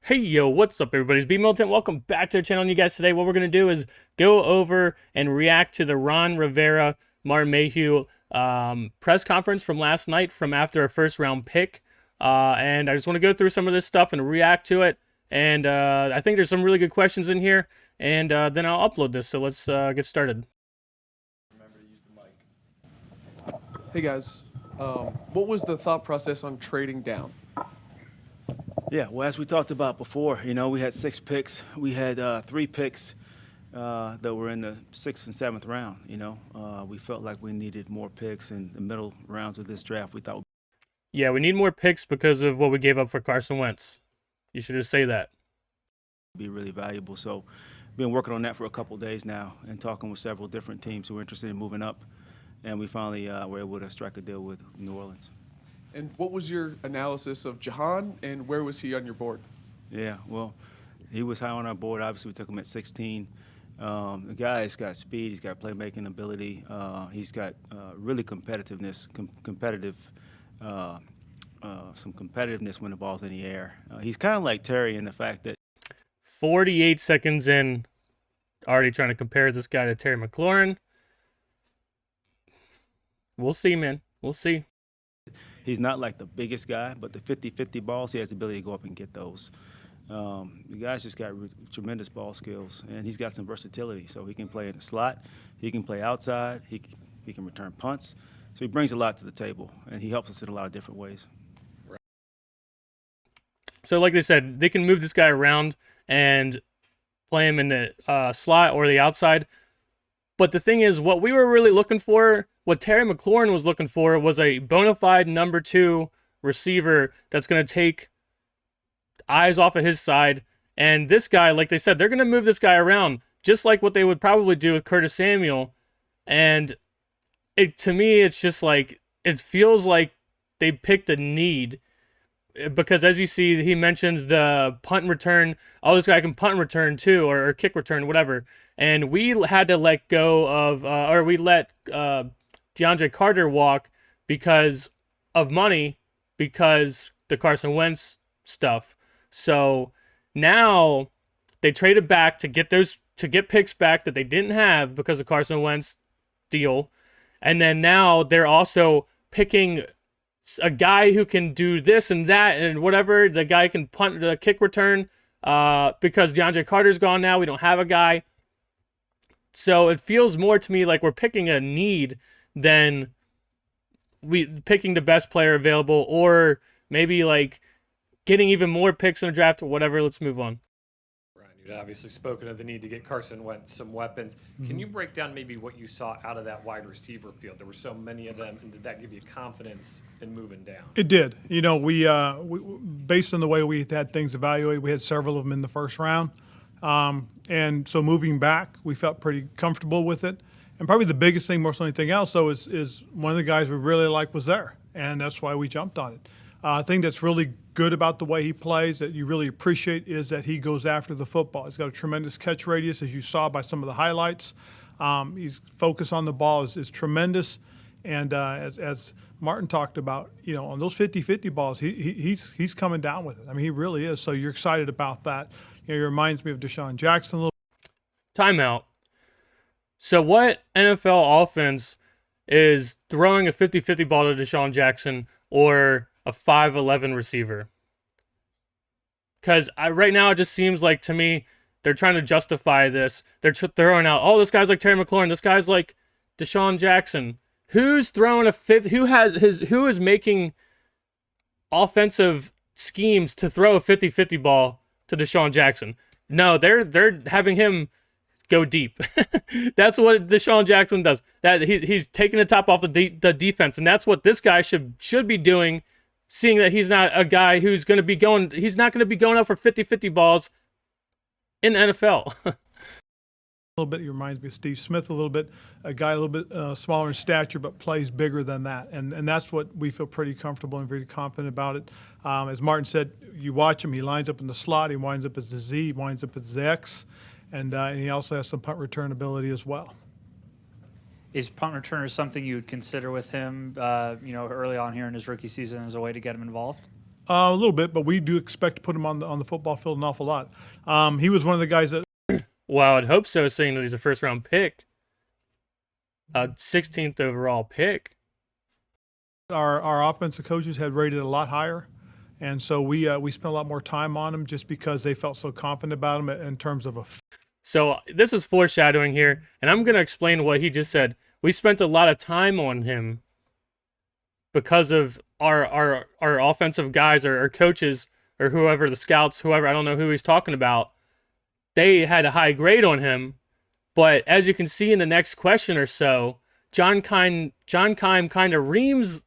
Hey yo, what's up everybody? It's B Militant. Welcome back to our channel. And you guys, today what we're going to do is go over and react to the Ron Rivera, Mayhew press conference from last night from after our first round pick. And I just want to go through some of this stuff and react to it. And I think there's some really good questions in here. And then I'll upload this. So let's get started. Hey guys, what was the thought process on trading down? Yeah, well, as we talked about before, we had 6 picks. We had 3 picks that were in the 6th and 7th round. We felt like we needed more picks in the middle rounds of this draft. We thought Yeah, we need more picks because of what we gave up for Carson Wentz. You should just say that. would be really valuable. So, been working on that for a couple of days now and talking with several different teams who are interested in moving up. And we finally were able to strike a deal with New Orleans. And what was your analysis of Jahan, and where was he on your board? Yeah, well, he was high on our board. Obviously, we took him at 16. The guy's got speed. He's got playmaking ability. He's got really competitiveness, some competitiveness when the ball's in the air. He's kind of like Terry in the fact that 48 seconds in, already trying to compare this guy to Terry McLaurin. We'll see, man. We'll see. he's not like the biggest guy, but the 50-50 balls, he has the ability to go up and get those. The guy's just got tremendous ball skills, and he's got some versatility. So he can play in the slot, he can play outside, he can return punts. So he brings a lot to the table, and he helps us in a lot of different ways. So like they said, they can move this guy around and play him in the slot or the outside. But the thing is, what we were really looking for, what Terry McLaurin was looking for, was a bona fide number 2 receiver that's going to take eyes off of his side. And this guy, like they said, they're going to move this guy around, just like what they would probably do with Curtis Samuel. And to me, it's just like, it feels like they picked a need. Because as you see, he mentions the punt and return. Oh, this guy can punt and return too, or kick return, whatever. And we had to let go of, or we let DeAndre Carter walk because of money, because the Carson Wentz stuff. So now they traded back to get picks back that they didn't have because of Carson Wentz deal, and then now they're also picking a guy who can do this and that and whatever. The guy can punt, the kick return, because DeAndre Carter's gone now. We don't have a guy. So it feels more to me like we're picking a need than we picking the best player available, or maybe like getting even more picks in the draft or whatever. Let's move on. You'd obviously spoken of the need to get Carson Wentz some weapons. Can you break down maybe what you saw out of that wide receiver field? There were so many of them, and did that give you confidence in moving down? It did. We based on the way we had things evaluated, we had several of them in the first round. And so moving back, we felt pretty comfortable with it. And probably the biggest thing, more than anything else, though, is one of the guys we really liked was there. And that's why we jumped on it. I think that's really good about the way he plays, that you really appreciate, is that he goes after the football. He's got a tremendous catch radius, as you saw by some of the highlights. His focus on the ball is tremendous. And as Martin talked about, on those 50-50 balls, he's coming down with it. I mean, he really is. So you're excited about that. It reminds me of Deshaun Jackson a little. Timeout. So what NFL offense is throwing a 50-50 ball to Deshaun Jackson or a 5'11 receiver? Because right now it just seems like, to me, they're trying to justify this. They're throwing out, oh, this guy's like Terry McLaurin, this guy's like Deshaun Jackson. Who's throwing a who is making offensive schemes to throw a 50-50 ball to Deshaun Jackson? No, they're having him go deep. That's what Deshaun Jackson does. That he's taking the top off the defense, and that's what this guy should be doing, seeing that he's not a guy who's going to be going, he's not going to be going up for 50-50 balls in the NFL. A little bit, he reminds me of Steve Smith a little bit, a guy a little bit smaller in stature, but plays bigger than that. And that's what we feel pretty comfortable and very confident about it. As Martin said, you watch him, he lines up in the slot, he winds up as a Z, he winds up as X, and he also has some punt return ability as well. Is punt returner something you would consider with him, early on here in his rookie season as a way to get him involved? A little bit, but we do expect to put him on the football field an awful lot. He was one of the guys that Well, I'd hope so, seeing that he's a first-round pick, a 16th overall pick. our offensive coaches had rated a lot higher, and so we spent a lot more time on him just because they felt so confident about him in terms of a. So this is foreshadowing here, and I'm going to explain what he just said. We spent a lot of time on him because of our offensive guys or our coaches or whoever, the scouts, whoever, I don't know who he's talking about. They had a high grade on him, but as you can see in the next question or so, John Keim kind of reams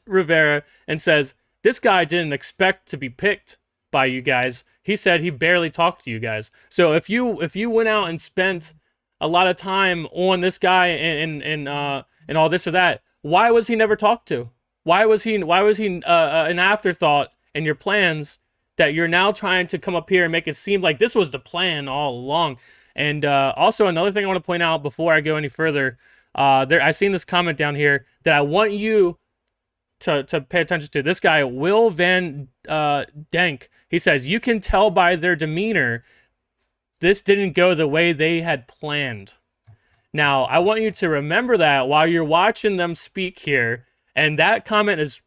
Rivera and says, this guy didn't expect to be picked by you guys. He said he barely talked to you guys. So if you went out and spent a lot of time on this guy and all this or that, why was he never talked to? Why was he an afterthought in your plans that you're now trying to come up here and make it seem like this was the plan all along? And also another thing I want to point out before I go any further, I seen this comment down here that I want you to pay attention to. This guy, Will Van Denk, he says, you can tell by their demeanor this didn't go the way they had planned. Now, I want you to remember that while you're watching them speak here, and that comment is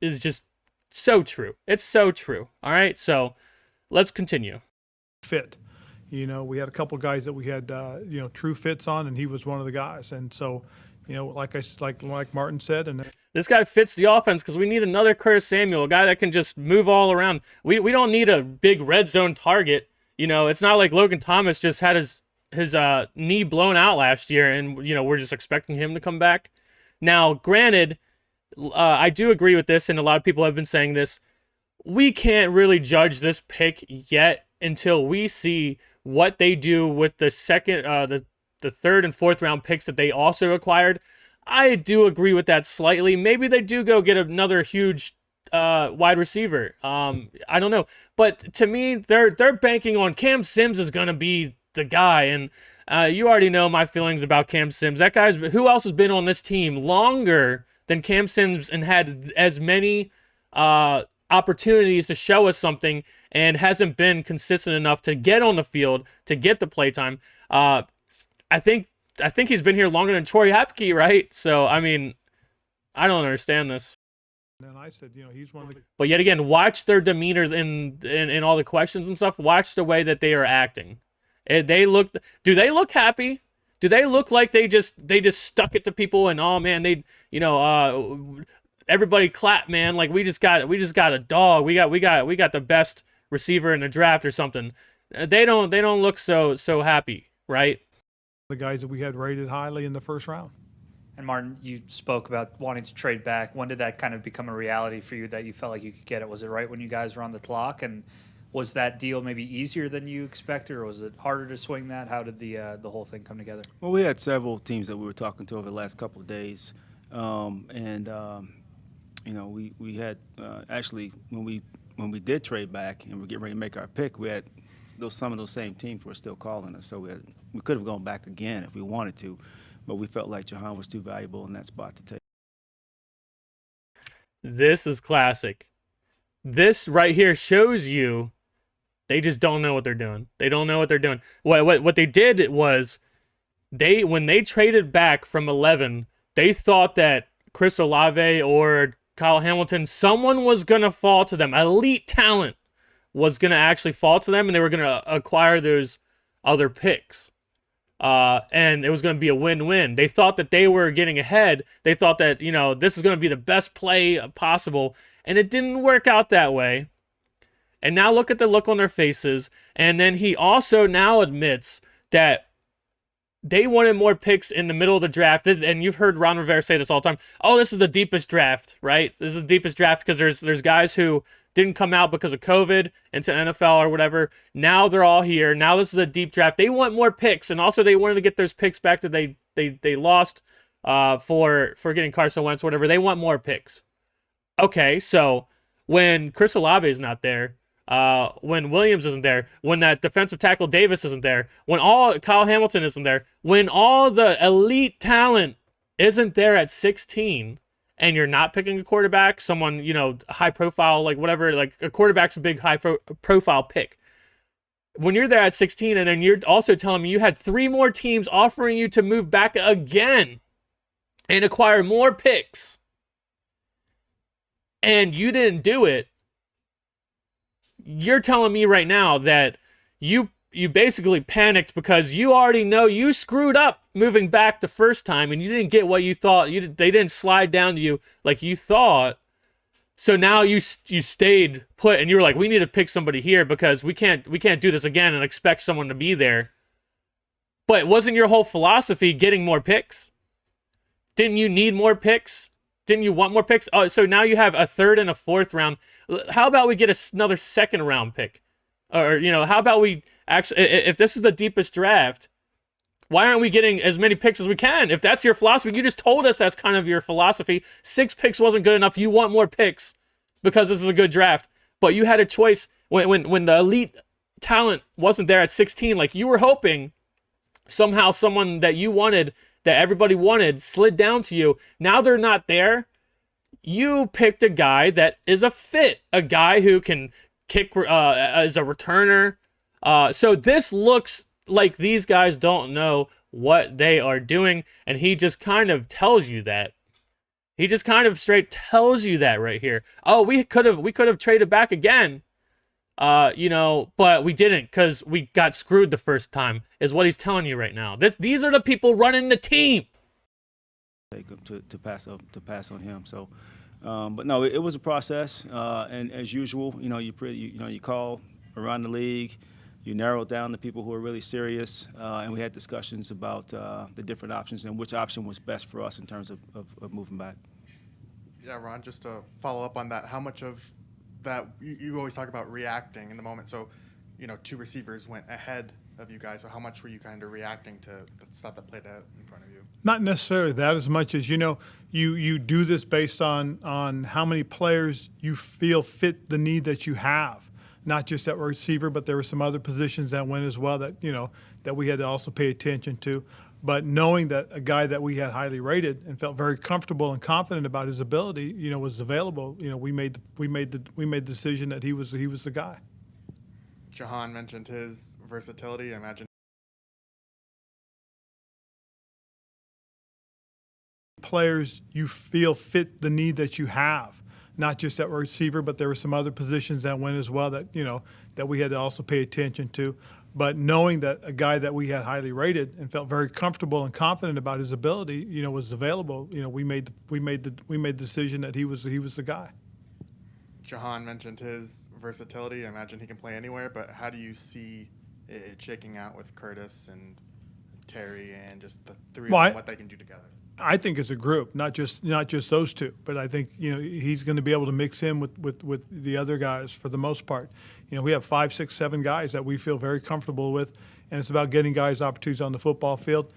just so true. It's so true. All right, so let's continue. Fit. We had a couple guys that we had, true fits on, and he was one of the guys. And so, like Martin said, and this guy fits the offense because we need another Curtis Samuel, a guy that can just move all around. We don't need a big red zone target. It's not like Logan Thomas just had his knee blown out last year, and we're just expecting him to come back. Now, granted, I do agree with this, and a lot of people have been saying this. We can't really judge this pick yet until we see what they do with the second, the third and fourth round picks that they also acquired. I do agree with that slightly. Maybe they do go get another huge wide receiver. I don't know, but to me, they're banking on Cam Sims is gonna be the guy, and you already know my feelings about Cam Sims. That guy's who else has been on this team longer than Cam Sims and had as many opportunities to show us something and hasn't been consistent enough to get on the field, to get the playtime. I think he's been here longer than Troy Hapke, right? So, I mean, I don't understand this. then I said, he's one of the. But yet again, watch their demeanor in all the questions and stuff. Watch the way that they are acting. Do they look happy? Do they look like they just stuck it to people and oh man, everybody clap, man, like we just got a dog. We got the best receiver in the draft or something. They don't look so happy, right? The guys that we had rated highly in the first round. And Martin, you spoke about wanting to trade back. When did that kind of become a reality for you that you felt like you could get it? Was it right when you guys were on the clock? And was that deal maybe easier than you expected, or was it harder to swing that? How did the whole thing come together? Well, we had several teams that we were talking to over the last couple of days, we had actually when we did trade back and we're getting ready to make our pick, we had some of those same teams were still calling us. So we could have gone back again if we wanted to, but we felt like Jahan was too valuable in that spot to take. This is classic. This right here shows you they just don't know what they're doing. They don't know what they're doing. What they did was when they traded back from 11, they thought that Chris Olave or Kyle Hamilton, someone was going to fall to them. Elite talent was going to actually fall to them, and they were going to acquire those other picks. And it was going to be a win-win. They thought that they were getting ahead. They thought that, this is going to be the best play possible, and it didn't work out that way. And now look at the look on their faces. And then he also now admits that they wanted more picks in the middle of the draft. And you've heard Ron Rivera say this all the time. Oh, this is the deepest draft, right? This is the deepest draft because there's guys who didn't come out because of COVID into NFL or whatever. Now they're all here. Now this is a deep draft. They want more picks. And also they wanted to get those picks back that they lost for getting Carson Wentz or whatever. They want more picks. Okay, so when Chris Olave is not there, when Williams isn't there, when that defensive tackle Davis isn't there, when Kyle Hamilton isn't there, when all the elite talent isn't there at 16, and you're not picking a quarterback, someone, high profile, like whatever, like a quarterback's a big profile pick. When you're there at 16, and then you're also telling me you had 3 more teams offering you to move back again and acquire more picks, and you didn't do it, you're telling me right now that you basically panicked because you already know you screwed up moving back the first time, and you didn't get what you thought. They didn't slide down to you like you thought. So now you stayed put, and you were like, we need to pick somebody here because we can't do this again and expect someone to be there. But wasn't your whole philosophy getting more picks? Didn't you need more picks? Didn't you want more picks? Oh, so now you have a 3rd and a 4th round. How about we get another 2nd round pick? Or, how about we actually, if this is the deepest draft, why aren't we getting as many picks as we can? If that's your philosophy, you just told us that's kind of your philosophy. 6 picks wasn't good enough. You want more picks because this is a good draft. But you had a choice when the elite talent wasn't there at 16. Like, you were hoping somehow someone that you wanted, that everybody wanted, slid down to you. Now they're not there. You picked a guy that is a fit, a guy who can kick as a returner. So this looks like these guys don't know what they are doing, and he just kind of tells you that. He just kind of straight tells you that right here. Oh, we could have traded back again, but we didn't because we got screwed the first time. Is what he's telling you right now. These are the people running the team. To pass on him. So, but no, it was a process, and as usual, you call around the league. You narrowed down the people who are really serious, and we had discussions about the different options and which option was best for us in terms of moving back. Yeah, Ron, just to follow up on that, how much of that, you always talk about reacting in the moment. So, 2 receivers went ahead of you guys. So how much were you kind of reacting to the stuff that played out in front of you? Not necessarily that as much as, you do this based on how many players you feel fit the need that you have. Not just at receiver, but there were some other positions that went as well that, that we had to also pay attention to. But knowing that a guy that we had highly rated and felt very comfortable and confident about his ability, was available, we made the decision that he was the guy. Jahan mentioned his versatility. I imagine players you feel fit the need that you have. Not just at receiver, but there were some other positions that went as well that, that we had to also pay attention to. But knowing that a guy that we had highly rated and felt very comfortable and confident about his ability, was available, we made the decision that he was the guy. Jahan mentioned his versatility. I imagine he can play anywhere, but how do you see it shaking out with Curtis and Terry and just the 3 of them, what they can do together? I think as a group, not just those 2, but I think he's going to be able to mix in with the other guys for the most part. We have 5, 6, 7 guys that we feel very comfortable with, and it's about getting guys opportunities on the football field.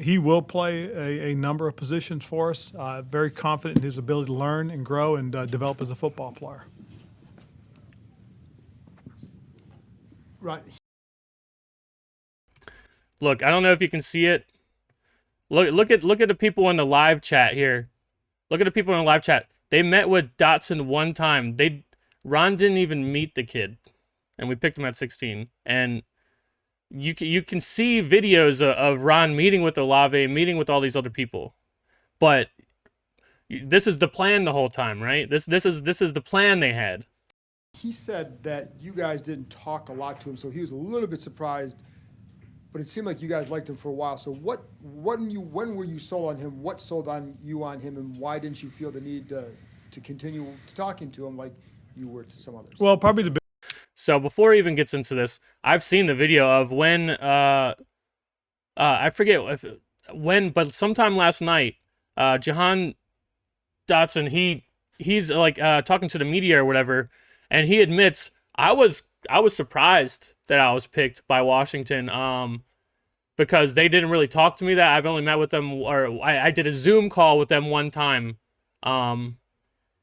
He will play a number of positions for us. Very confident in his ability to learn and grow and develop as a football player. Right. Look, I don't know if you can see it. Look at the people in the live chat here. Look at the people in the live chat. They met with Dotson one time. Ron didn't even meet the kid, and we picked him at 16. And you can see videos of Ron meeting with Olave, meeting with all these other people. But this is the plan the whole time, right? This is the plan they had. He said that you guys didn't talk a lot to him, so he was a little bit surprised. But it seemed like you guys liked him for a while. So when were you sold on him? What sold on you on him, and why didn't you feel the need to continue talking to him like you were to some others? Well, probably the So before he even gets into this, I've seen the video of when I forget when, but sometime last night, Jahan Dotson, he's like talking to the media or whatever, and he admits I was surprised that I was picked by Washington because they didn't really talk to me. That I've only met with them, or I did a Zoom call with them one time.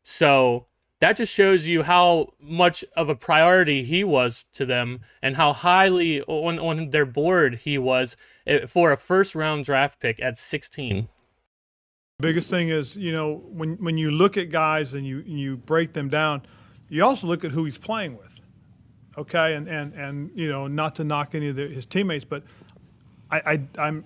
So that just shows you how much of a priority he was to them and how highly on their board he was for a first round draft pick at 16. Biggest thing is, when you look at guys and you break them down, you also look at who he's playing with. Okay, and not to knock any of his teammates, but I'm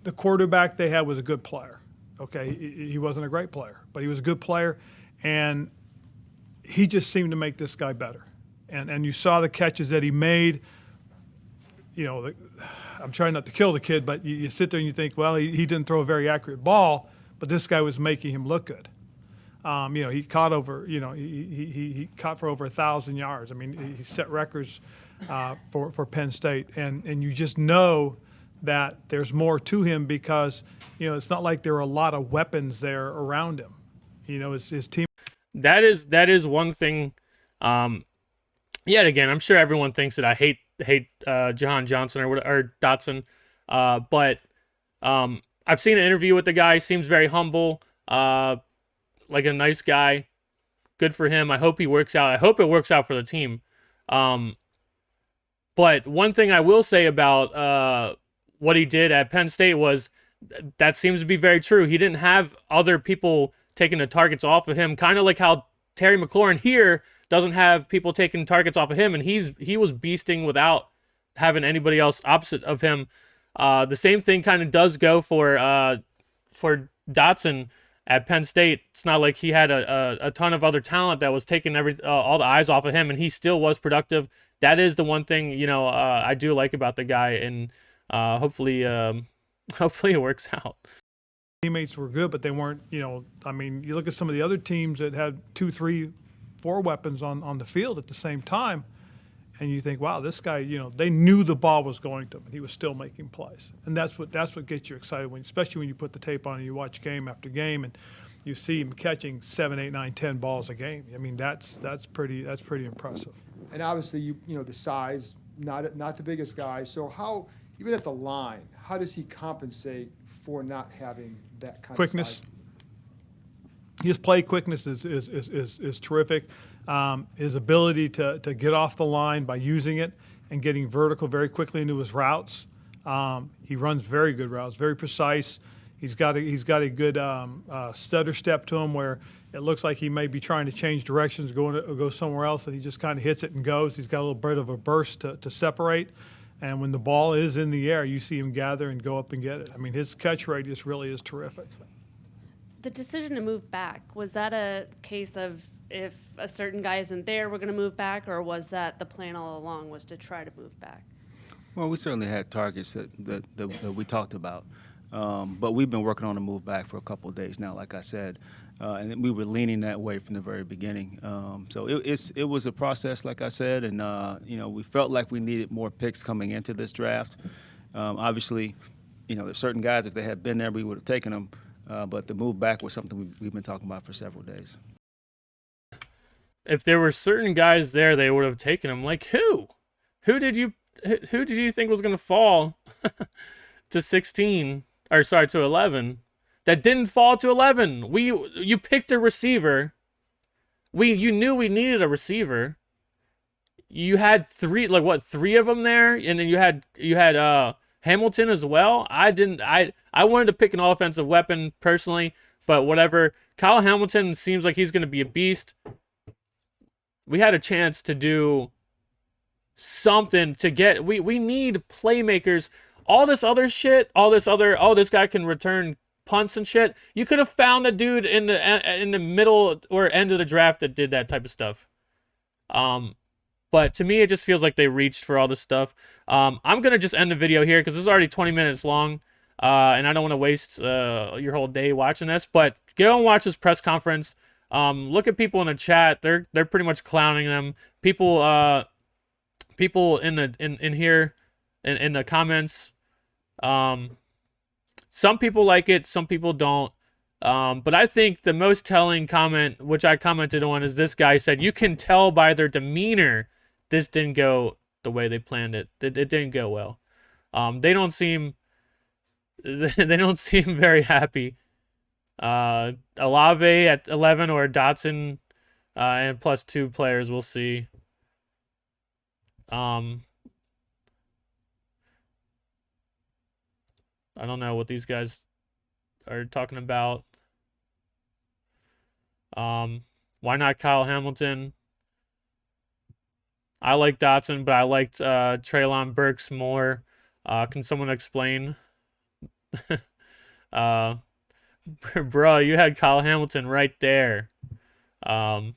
the quarterback they had was a good player. Okay, he wasn't a great player, but he was a good player, and he just seemed to make this guy better. And you saw the catches that he made. I'm trying not to kill the kid, but you sit there and you think, well, he didn't throw a very accurate ball, but this guy was making him look good. He caught over, he caught for over 1,000 yards. I mean, he set records for Penn State, and you just know that there's more to him because, it's not like there are a lot of weapons there around him. His team. That is one thing. Yet again, I'm sure everyone thinks that I hate Jahan Johnson or Dotson, but I've seen an interview with the guy. Seems very humble, like a nice guy. Good for him. I hope he works out. I hope it works out for the team. But one thing I will say about what he did at Penn State was that seems to be very true. He didn't have other people taking the targets off of him, kind of like how Terry McLaurin here doesn't have people taking targets off of him, and he was beasting without having anybody else opposite of him. The same thing kind of does go for Dotson at Penn State. It's not like he had a ton of other talent that was taking all the eyes off of him, and he still was productive. That is the one thing I do like about the guy, and hopefully it works out. Teammates were good, but they weren't. You look at some of the other teams that had 2, 3, 4 weapons on the field at the same time, and you think, wow, this guy, they knew the ball was going to him, and he was still making plays. And that's what gets you excited, especially when you put the tape on and you watch game after game, and you see him catching 7, 8, 9, 10 balls a game. I mean, that's pretty impressive. And obviously, the size, not the biggest guy. So how, even at the line, how does he compensate for not having that kind Quickness. of size? His play quickness is terrific. His ability to get off the line by using it and getting vertical very quickly into his routes. He runs very good routes, very precise. He's got a good stutter step to him where it looks like he may be trying to change directions, go somewhere else, and he just kind of hits it and goes. He's got a little bit of a burst to separate. And when the ball is in the air, you see him gather and go up and get it. I mean, his catch radius really is terrific. The decision to move back, was that a case of if a certain guy isn't there, we're going to move back, or was that the plan all along was to try to move back? Well, we certainly had targets that we talked about, but we've been working on a move back for a couple of days now, like I said, and we were leaning that way from the very beginning. So it was a process, like I said, and we felt like we needed more picks coming into this draft. Obviously, there's certain guys, if they had been there, we would have taken them. But the move back was something we've been talking about for several days. If there were certain guys there, they would have taken him. Like who? Who did you think was going to fall to 16? Or sorry, to 11? That didn't fall to 11. You picked a receiver. You knew we needed a receiver. You had three of them there, and then you had Hamilton as well. I wanted to pick an offensive weapon personally, but whatever. Kyle Hamilton seems like he's going to be a beast. We had a chance to do something to get. We need playmakers. All this other shit. This guy can return punts and shit. You could have found a dude in the middle or end of the draft that did that type of stuff. But to me, it just feels like they reached for all this stuff. I'm going to just end the video here because this is already 20 minutes long. And I don't want to waste your whole day watching this. But go and watch this press conference. Look at people in the chat. They're pretty much clowning them. People in here in the comments. Some people like it. Some people don't. But I think the most telling comment, which I commented on, is this guy said, "You can tell by their demeanor this didn't go the way they planned it. It didn't go well. They don't seem very happy. Olave at 11 or Dotson and plus 2 players. We'll see. I don't know what these guys are talking about. Why not Kyle Hamilton? I like Dotson, but I liked Treylon Burks more. Can someone explain? Bro, you had Kyle Hamilton right there. I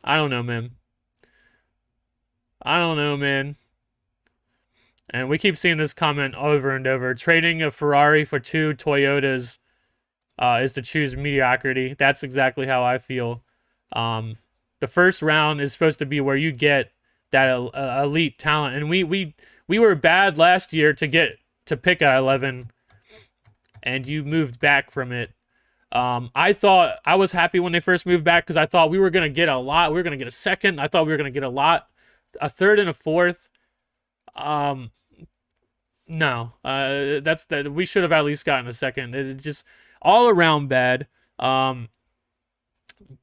don't know, man. I don't know, man. And we keep seeing this comment over and over. Trading a Ferrari for 2 Toyotas is to choose mediocrity. That's exactly how I feel. The first round is supposed to be where you get that elite talent, and we were bad last year to pick at 11, and you moved back from it. I thought I was happy when they first moved back because I thought we were gonna get a lot. We were gonna get a second. I thought we were gonna get a lot, a third and a fourth. No, that's that. We should have at least gotten a second. It just all around bad.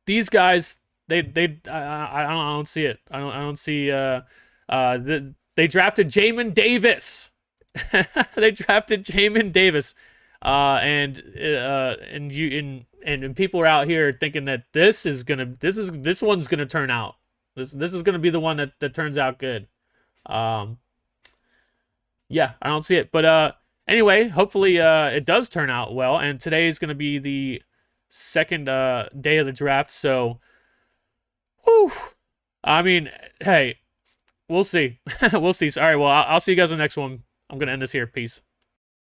These guys, I don't see it. I don't see. They drafted Jamin Davis. They drafted Jamin Davis, and people are out here thinking that this one's gonna turn out. This is gonna be the one that turns out good. Yeah, I don't see it. But anyway, hopefully it does turn out well. And today is going to be the second day of the draft. So, whew, I mean, hey, we'll see. We'll see. All right, well, I'll see you guys in the next one. I'm going to end this here. Peace.